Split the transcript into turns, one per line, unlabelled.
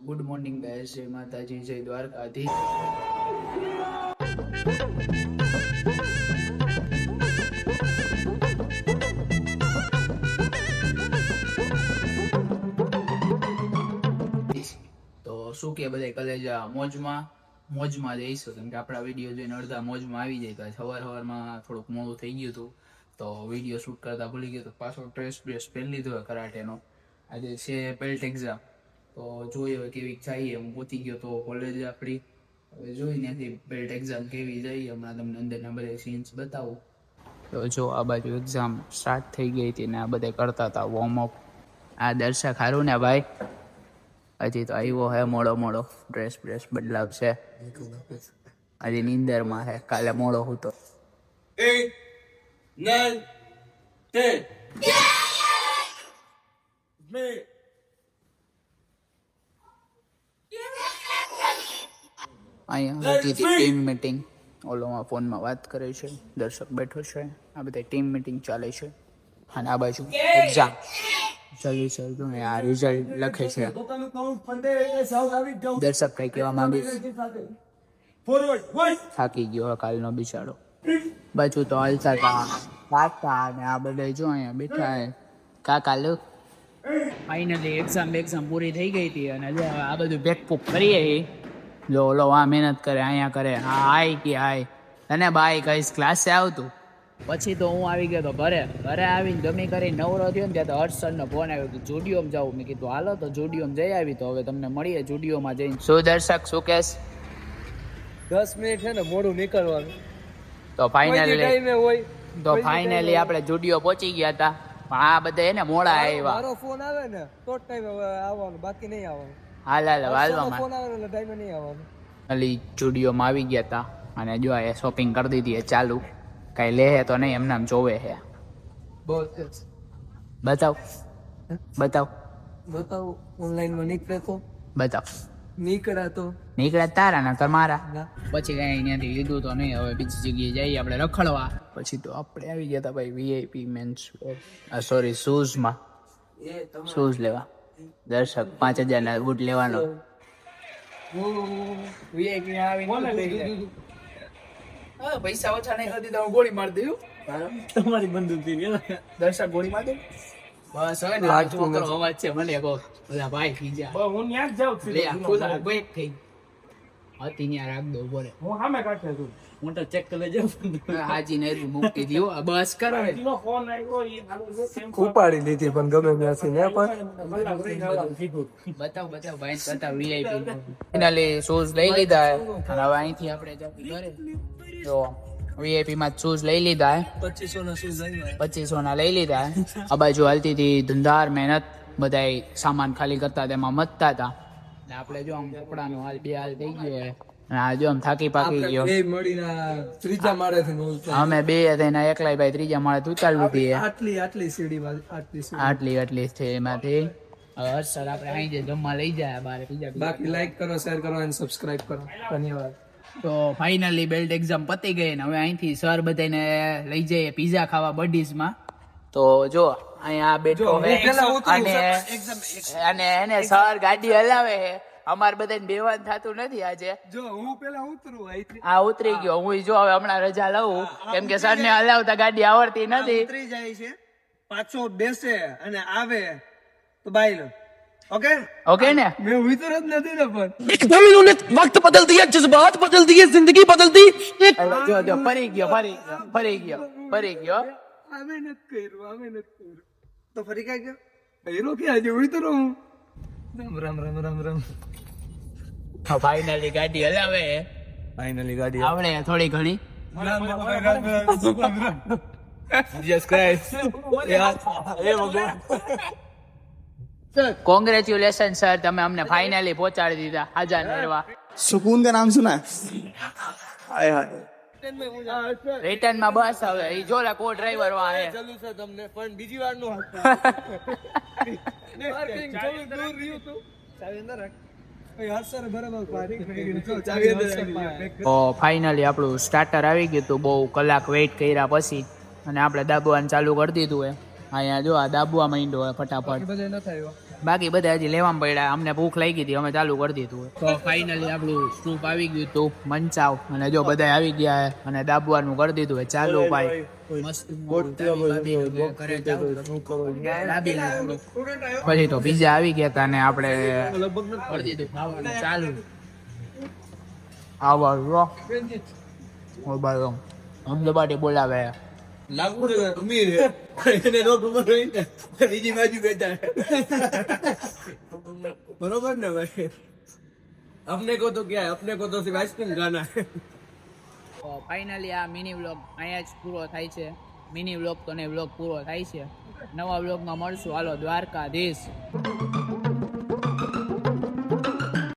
Good morning guys, જય માતાજી, જય દ્વારકાધીશ. તો શું કે બધા કલેજ મોજમાં જઈશું, કેમ કે આપણા વિડીયો જોઈને અડધા મોજમાં આવી જાય. તો સવારમાં થોડુંક મોડું થઈ ગયું હતું, તો વિડીયો શૂટ કરતા ભૂલી ગયો. તો પાછો ડ્રેસ પહેરી લીધો હોય કરાટેનો. આજે છે બેલ્ટ એક્ઝામ, તો જોઈએ હવે કેવી જઈએ. હું પહોંચી ગયો તો કોલેજ આપણી, હવે જોઈ ત્યાંથી બેલ્ટ એક્ઝામ કેવી જઈએ. હમણાં તમને અંદરના બધા સીન્સ બતાવું. તો જો આ બાજુ એક્ઝામ સ્ટાર્ટ થઈ ગઈ હતી ને આ બધા કરતા હતા વોર્મઅપ. આ દર્શક હારું ને ભાઈ, હજી તો આવ્યો હે મોડો ડ્રેસ બદલાવશે. હજી નીંદરમાં હે, કાલે મોડો હતો.
8, 9, 10.
અહીંયા હતી ટીમ મીટિંગ. ઓલોમાં ફોનમાં વાત કરે છે, દર્શક બેઠો છે. આ બધા ટીમ મીટિંગ ચાલે છે. અને આ બાજુ એક્ઝામ ચાલુ છે. આ રિઝલ્ટ લખે છે. દર્શક કઈ કહેવા માંગે થાકી ગયો કાલનો બિચારો. બાજુ તો હાલતા કાકા ને આ બધા જો અહીંયા બેઠા હે. કાકા લો ફાઇનલી એક્ઝામ પૂરી થઈ ગઈ હતી અને જો આ બધું બેકપુક કરીએ. જો ઓલો આ મહેનત કરે, અહીંયા કરે, હા હાય અને બાય કહીશ ક્લાસે આવતું. પછી તો હું આવી ગયો તો ઘરે આવીને જમી કરી નવરો થયો ને ત્યાં તો હર્ષસરનો ફોન આવ્યો કે જુડિયોમાં જાઉં. મેં કીધું હાલો તો જુડિયોમાં જઈ આવી. તો હવે તમને મળીએ જુડિયોમાં જઈને. શું દર્શક શું કહેશ?
10 મિનિટ છે ને મોડું નીકળવાનું.
તો ફાઇનલી આપણે જુડિયો પહોંચી ગયા હતા. પણ આ બધા એને મોડા આવ્યા.
મારો ફોન આવે ને તો ટાઈમે આવવાનું, બાકી નહીં આવવાનું.
હાલવામાં
ફોન આવે એટલે ટાઈમે નહીં આવવાનું.
અલી જુડિયોમાં આવી ગયા હતા અને જો એ શોપિંગ કરી દીધી એ ચાલુ. કઈ લે હે તો નહીં, એમને આમ જોવે હે. બતાવ
ઓનલાઈનમાં નીકળે તો
બતાવ. નીકળ્યા તારા ના તમારા. પછી કઈ અહીંયાથી લીધું તો નહીં, હવે બીજી જગ્યાએ જઈએ આપણે રખડવા. પછી તો આપણે આવી ગયા હતા ભાઈ વીઆઈપી મેન્સ સોરી શૂઝ લેવા. દર્શક 5000 ના બૂટ લેવાનો. પૈસા ઓછા નહીં હતી તો ગોળી મારી દઉં.
તમારી બંદૂક
દર્શક ગોળી મારી દઉં. બસ હવે છોકરો અવાજ છે મને કહો બધા ભાઈ થઈ જાય.
હું ત્યાં જ જાઉં છું.
લે આખું બ્રેક થઈ હતી ત્યાં રાખ દો બોલે.
હું સામે કાઢે છું. હું તો ચેક કરી જાઉં.
હાજી ને મૂકી દીધું. બસ કરો
ફોન આવ્યો
ઉપાડી લીધી પણ ગમે ત્યાંથી ને
બતાવ ભાઈ બતાવ વીઆઈપી. ફાઇનલી શૂઝ લઈ લીધા હે અને હવે અહીંથી આપણે ઘરે જો વીઆઈપી માં શૂઝ લઈ લીધા હે.
2500 ના શૂઝ આવ્યા.
2500 ના લઈ લીધા હે. આ બાજુ હાલતી હતી ધંધાર મહેનત. બધાય સામાન ખાલી કરતા તેમાં મતતા હતા. ને આપણે જો આમ કપડાનો હાલ બે હાલ થઈ ગયો હે. આ જો આમ થાકી પાકી ગયો.
બે મળીને ત્રીજા માળેથી
અમે બે થઈને એકલાય ભાઈ ત્રીજા માળે ઉતારવી હતી.
આટલી સીડી
આટલી છે એમાંથી. હવે સર આપણે અહીં જે જમવા લઈ જાય બારે બીજા.
બાકી લાઈક કરો, શેર કરો અને સબસ્ક્રાઇબ કરો. ધન્યવાદ.
તો ફાઇનલી બેલ્ટ એક્ઝામ પતી ગઈ ને હવે અહીંથી સર બધાને લઈ જઈએ પીઝા ખાવા બડીઝમાં. તો જો અહીંયા બેઠો અને એને સર ગાડી હલાવે છે. અમારે બધાને બેવાન થતું નથી આજે.
જો હું પેલા ઉતરું અહીંથી.
આ ઉતરી ગયો. હું જો હવે હમણાં રજા લઉં કેમ કે સર ને હલાવતા ગાડી આવડતી નથી.
ઉતરી જાય છે, પાછો બેસે અને આવે તો બાઈ લો.
ઓકે ને?
મેં ઉતર જ નથી ને પણ
इन्होंने वक्त बदल दिया, जज्बात बदल दिए, जिंदगी बदल दी.
જો ફરી ગયો.
અમે નથી કર્યું તો ફરી કાંઈ ગયો કર્યો કે આજે ઉતરો હું. રામ.
ફાઇનલી ગાડી હલાવે.
ફાઇનલી ગાડી
આવડે થોડી ઘણી. કોંગ્રેચ્યુલેશન સર, તમે અમને ફાઇનલી પહોંચાડી દીધા હાજા નરવા.
सुकून का नाम सुना है?
રિટર્ન માં બસ હવે ઈ જોલા કો ડ્રાઈવર વા હે.
ચાલુ છે તમને પણ બીજી વાર નો પાર્કિંગ ચાલુ દૂર રહ્યું તો ચાવી અંદર રાખ. યાર સર બરાબર પાર્કિંગ ચાવી અંદર.
તો ફાઇનલી આપણું સ્ટાર્ટર આવી ગયું હતું. બહુ કલાક વેઇટ કર્યા પછી અને આપણે દાબવાનું ચાલુ કરી દીધું હે. અહીંયા જો આ દાબવા માંડ્યો હોય ફટાફટ.
બધે ન થાય
બાકી બધા હજી લેવામાં પડ્યા. અમને ભૂખ લાગી હતી, અમે ચાલુ કરી દીધું. તો ફાઇનલી આપણું સૂપ આવી ગયું હતું, મંચાવ. અને જો બધા આવી ગયા છે અને દાબવાનું કરી દીધું છે ચાલુ. ભાઈ મસ્ત પછી તો પીઝા આવી ગયા હતા ને આપણે કરી દીધું ખાવાનું ચાલુ. આવા અમદાવાદ બોલાવે.
बरोबर ना भाई, अपने को तो क्या है, अपने को तो सिर्फ आइसक्रीम खाना है.
તો ફાઇનલી આ મિની વ્લોગ અહીંયા જ પૂરો થાય છે. મિની વ્લોગ તો ને વ્લોગ પૂરો થાય છે. નવા વ્લોગમાં મળશું. હાલો દ્વારકાધીશ.